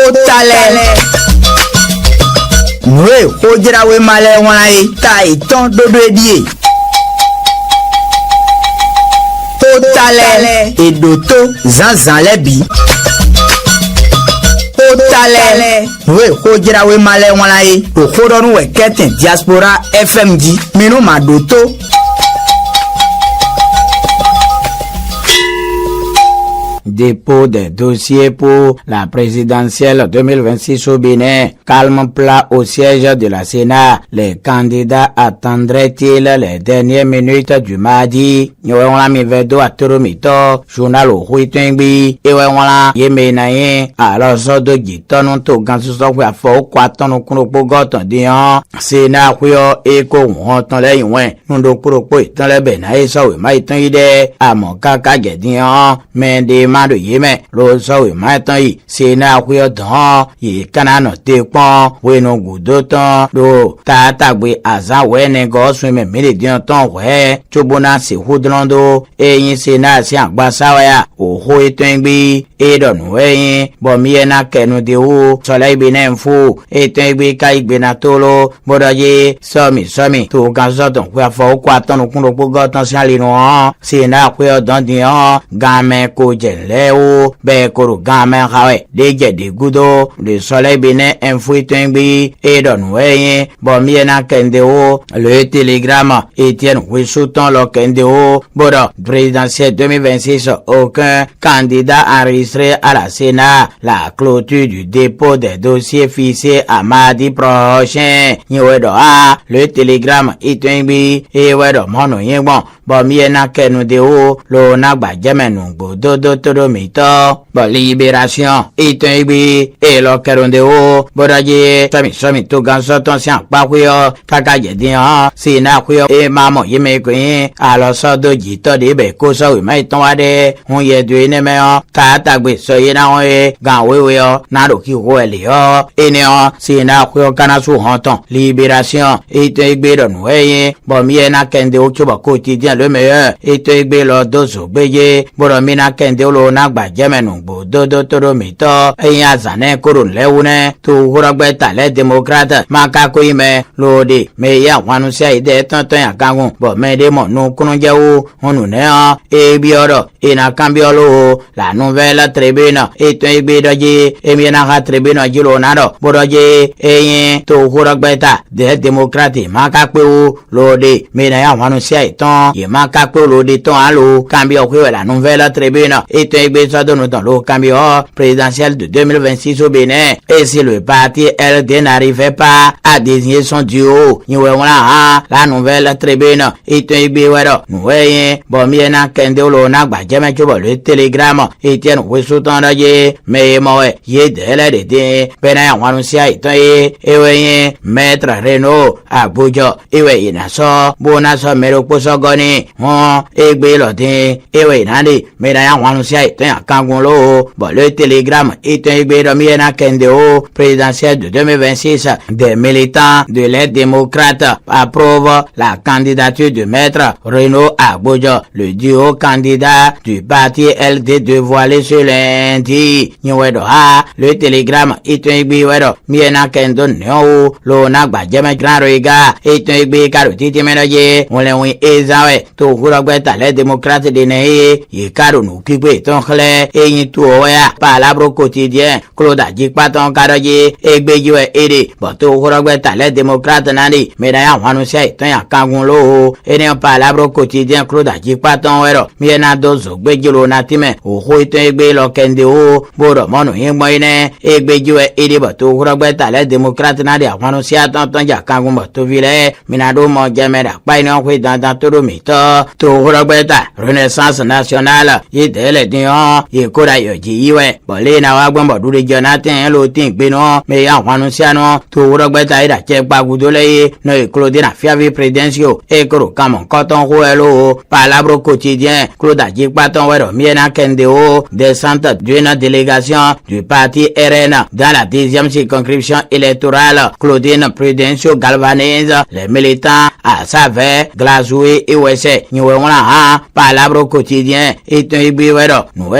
Totalé. Noé, Ojirawe Malé Wanae, Tai, Ton Dodredie. Totalé. Et Doto, Zanzan Lebi. Totalé. Noé, Ojirawe Malé Wanae, Okodonou et Keten Diaspora FMG, Mino Madoto. Dépôt des dossiers pour la présidentielle 2026 au Bénin. Calme plat au siège de la Sénat. Les candidats attendraient-ils les dernières minutes du mardi? Yewala mi vedo atoromito journal o huitengbi ewala yemenaye alors sodo gitono to gansu so kwa fo kwatono kuno pogoton dian Sénat huyo eko won ton lẹ́yìn wen nundo kuropo itan lebe na eso we mai tan ide amo kaka gedian mende mado yeme lo so we mai tan yi Sénat huyo dan yi kanano te pon we no gudo tan do tatagbe azan we ne go sun me mele dian tan we chobona se hudrondo eyin Sénat si agbasawaya oho etengbi edonu eyin bomiena kenu de o sola ibene nfu etengbi ka igbena tolo bodoye somi to ganzo don kwa fo kwa tonu kun ro pogo tan si ale no Sénat kwe odan dian game ko jele o be koro game hawe deje de gudo le sola ibene nfu etengbi edonu eyin bomiena kende o le télégramme Etienne Wisouton lo kende o bodo présidentielle 2026, aucun candidat enregistré à la Sénat. La clôture du dépôt des dossiers fixée à mardi prochain. Le télégramme itengbi et wedo mono yengbo. Bon miena kenu de o lo nagba jemenu dodo todo mito. Bon libération itengbi et lo kenu de o bodaje somi to ganso ton sian pa kuyo kaka jedian Sénat kuyo e mamo yeme kwen alors so do jito de be ko so we mai ton wade hun ye dwe ne me o ta tagbe so ye na we gan we o na do ki ho ele o ene o Sénat kuyo kana su hon ton libération itengbi do nu ye bo mi na kende o choba quotidien le meilleur itengbi lo dozo gbeye boro mi na kende lo na gba jemenu gbo dodo todo mito eyin azane koro lewune to horogbe tale démocrate maka ko ime lode me ya wanu se ide tonton ya kangun bo me de mo nu kunu je o hunu ne o ebi oro ina cambiolo la nouvelle tribune itengbi doje emi na ha tribune jilo na do bodoje eyin to horogbe ta de démocrate maka pe o lode me na ya wanu se iton ye maka pe lode ton alo cambio ko la nouvelle tribune itengbi so do no ton lo cambio présidentiel de 2026 au Bénin et si le parti LD n'arrivait pas à désigner son duo la nouvelle tribune itengbi wedo nuwe bo miena kende lo na gba jeme chobo le télégramme Etienne Wisouton doje me moe ye dele de pena wanu sia iton ewe maître Renaud Abuja ewe inaso bona so mero poso goni egbe lo de ewe nade me na wanu sia iton akangun lo bo le télégramme itengbi do miena kende o présidentielle de 2026 des militants de l'aide démocrate approuvent la candidature de maître Renaud Abuja, le duo candidat du parti LD dévoilé ce lundi. Le télégramme itengbi wedo miena kendo neo lo na gba jeme grand rega itengbi karo titi menoje wonlewi ezawe to hurogbe tale démocrate de ne ye karo no kigbe ton khle eyin tu oya palabre quotidien Claude Ajikpaton karoje egbejiwe ede bo to hurogbe tale démocrate nani medaya wanu se iton ya kangun lo ene palabre quotidien Claude Ajikpaton wero miena dozo gbejilo na time oho iton egbe lo kende o boro monu yinmo ine egbejiwe ede bo to hurogbe tale démocrate nani wanu se aton ja kangun bo to vile minado mo jemera pa ina hwe dandan to mito to hurogbe ta Renaissance nationale ye dele dion ye koda yo ji yiwe bo le na wa gbon bo dure Jonathan lo tin gbe no me ya wanu se ano to hurogbe ta ida che gbagudo le no Claude na fiavi présidentiel e koro kamon koton ho elo palabre quotidien Claude Ajikpaton wero miena kende o descente d'une délégation du parti RN dans la 10e circonscription électorale. Claudine Prudential galvanise les militants à Savet, Glazoué et Ouest c'est nous on palabre quotidien et ton ibiro nous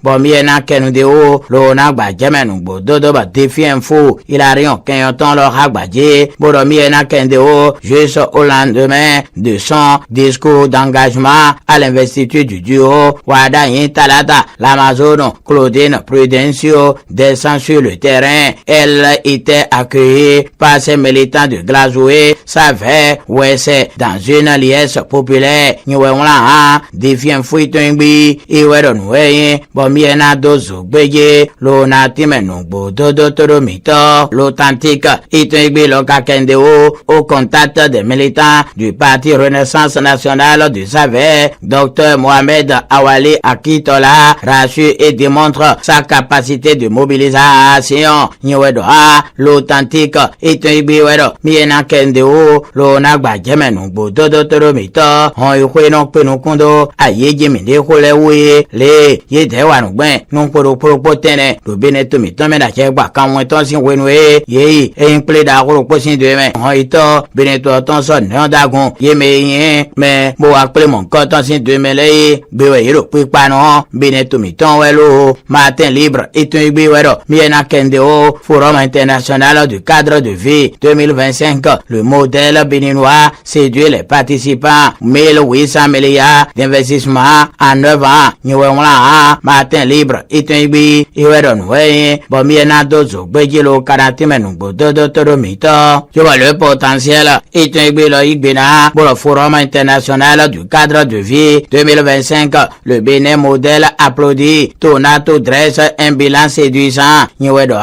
bon bien que nous déo l'on ba jamais nous dodo ba défi info il a rien qu'un temps leur agbaje bon bien que déo juste au lendemain de son discours d'engagement à l'investiture du duo Wada Talata l'Amazon Claudine Prudencio descend sur le terrain. Elle était accueillie par ses militants de Glazoué, savait où c'est dans une liesse populaire. Nous avons là défi un fouitumbi et nous avons bon bien dozo beye l'ona timenungbo dodo toromito l'authentique itumbi lokakendeo au contact des militants du Parti Renaissance Nationale du Savais, Dr Mohamed Awali Akitola rassure et démontre sa capacité de mobilisation. Nyewedoa l'authentique itumbi wedo miena kendeo l'ona gbajemenu dodo toromito on yukwe non penukundo ayeje minde kolewe le yedewa gben non poro tene do beneto mi to me da che gba kan won ton sin wenu ye en ple da ko sin de me on ito beneto ton so ne dagun ye me yin me mo wa ple mon ko ton sin de me le gbe we ro pe pa no beneto mi ton we lo matin libre et ton gbe we do mi na kende o forum international du cadre de vie 2025 le modèle béninois séduit les participants 1800 milliards d'investissement en 9 ans ni we wala matin libre itengbi iwedon we bo miena dozo gbejilo karatimenu bododo toromito je vois le potentiel itengbi lo igbena pour le forum international du cadre de vie 2025 le Bénin modèle applaudi Tonato dresse un bilan séduisant ni wedo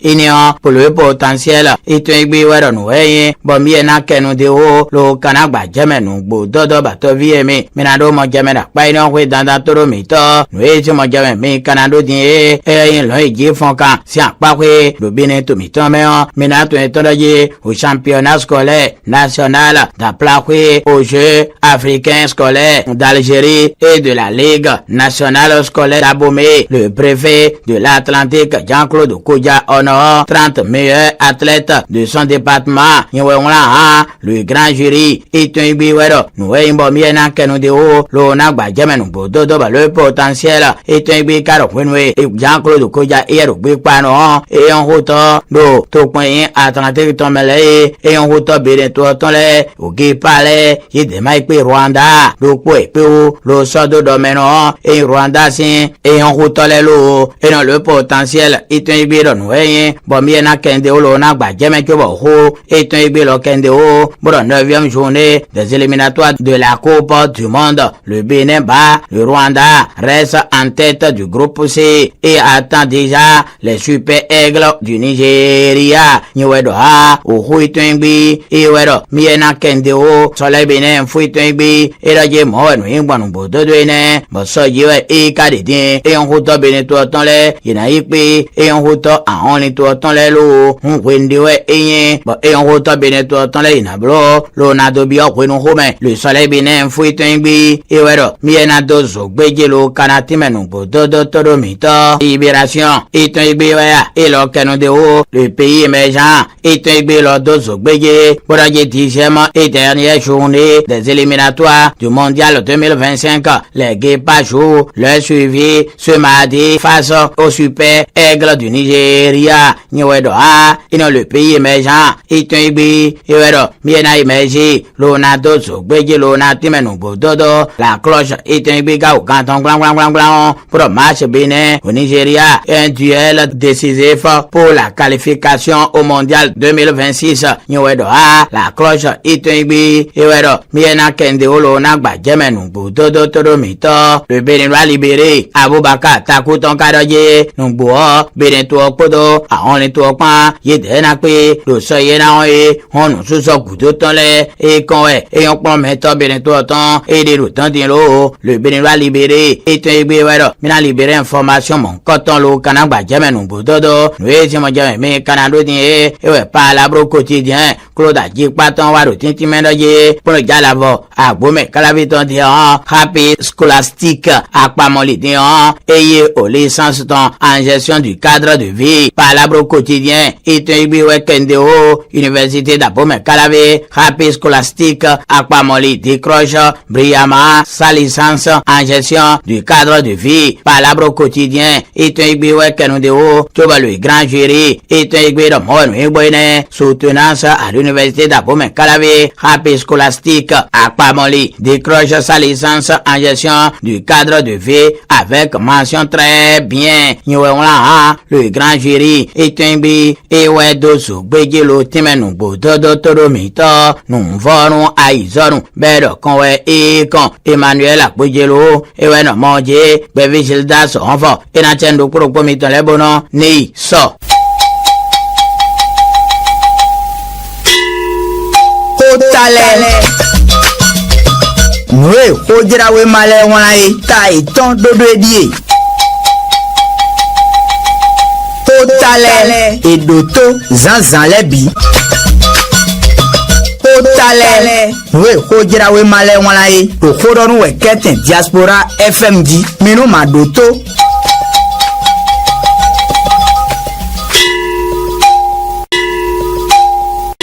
union pour le potentiel itengbi wedon we bo miena kenu de o lo kanagba jamenu bododo batoviemi minado mo jamena paino we danda toromito we je mo jamena mi kanado din yin lo iji fonkan si apakwe le Bénin to mi ton meon minato etondaje au championnat scolaire national d'apakwe aux Jeux africains scolaires d'Algérie et de la Ligue nationale scolaire d'Abomey. Le préfet de l'Atlantique Jean-Claude Kodja honore 30 meilleurs athlètes de son département. Le grand jury itunbi wero nous imbo miena kenudeo lo nagba jamenu bododo ba le potentiel itunbi karo wenwe Jean-Claude Kodja ero gbe pano e on hoto do to pin Atlantique tomele e on hoto bere to tonle oge pale yede mai pe Rwanda do po e pe o lo sodo do meno e Rwanda sin e on hoto le lo e non le potentiel itunbi do nous bo miena kende lo nagba jame ke bo ho itunbi lo kende o pour la 9e journée des éliminatoires de la Coupe du Monde. Le Bénin bat le Rwanda, reste en tête du groupe C et attend déjà les Super Aigles du Nigeria. Nyewedo o huitungbi iwedo miena kendeo sole Bénin fuitungbi edaje mo no ingwanu bododo ene bo sojiwe e kadidin e on hoto Bénin to tonle yina ipe e on hoto ahoni to tonle lo wendiwe enye bo e on hoto Bénin to tonle ina blo lo na do bi okwenu home le soleil Bénin fuitungbi iwedo miena dozo gbejelo kanatimenu bododo toromito libération itungbi wa elo kenu de o le pays émergent itungbi lo dozo gbeje pour la 10e et dernière journée des éliminatoires du mondial 2025 les Guépards jouent leur suivi ce mardi face au Super Aigle du Nigeria. Nyewedo ino le pays émergent itungbi iwedo miena émergé lona dozo gbeje lona timenu bododo la cloche itungbi ga au canton glan pour match Bénin au Nigeria un duel décisif pour la qualification au mondial 2026. Nyewedo la cloche itungbi iwedo miena kende lona gba jemenu bododo toromito le Bénin va libérer Aboubakar Takuton Kadoje nugbo Bénin to opodo ahon to pan yedena pe lo so yena honu suso gudo tonle et kon et on pon meto Bénin to ton et de temps din lo le Bénin va libérer et tungbi wero mina libérer information mon coton lo kanagba jemenu bododo we je mo jeme me kanado din e we pa la bro quotidien kloda jikpaton waro tinti mendoje pour jalavo agbome kalaviton di happy scholastique apamoli di eye au licence en gestion du cadre de vie palabre quotidien itengbi wekendeo université d'Abomey Calavi happy scholastique apamoli décroche brillamment sa licence en gestion du cadre de vie palabre quotidien itengbi wekendeo toba le grand jury itengbi do mon weboine soutenance à l'université d'Abomey Calavi happy scholastique apamoli décroche sa licence en gestion du cadre de vie avec mention très bien. Le grand jury itengbi ewe dosu gbejelo timenu bododo toromito numvoru aizonu bedo konwe ikon Emmanuel agbejelo ewe no moje bevigilda so onfo enachendo propomito lebono ni so Tale Noé ojira we male wanaye ta iton dodo edie Tale edoto zanzan lebi Tale Noé ojira we male wanaye to kodonu we keten diaspora FMG minu madoto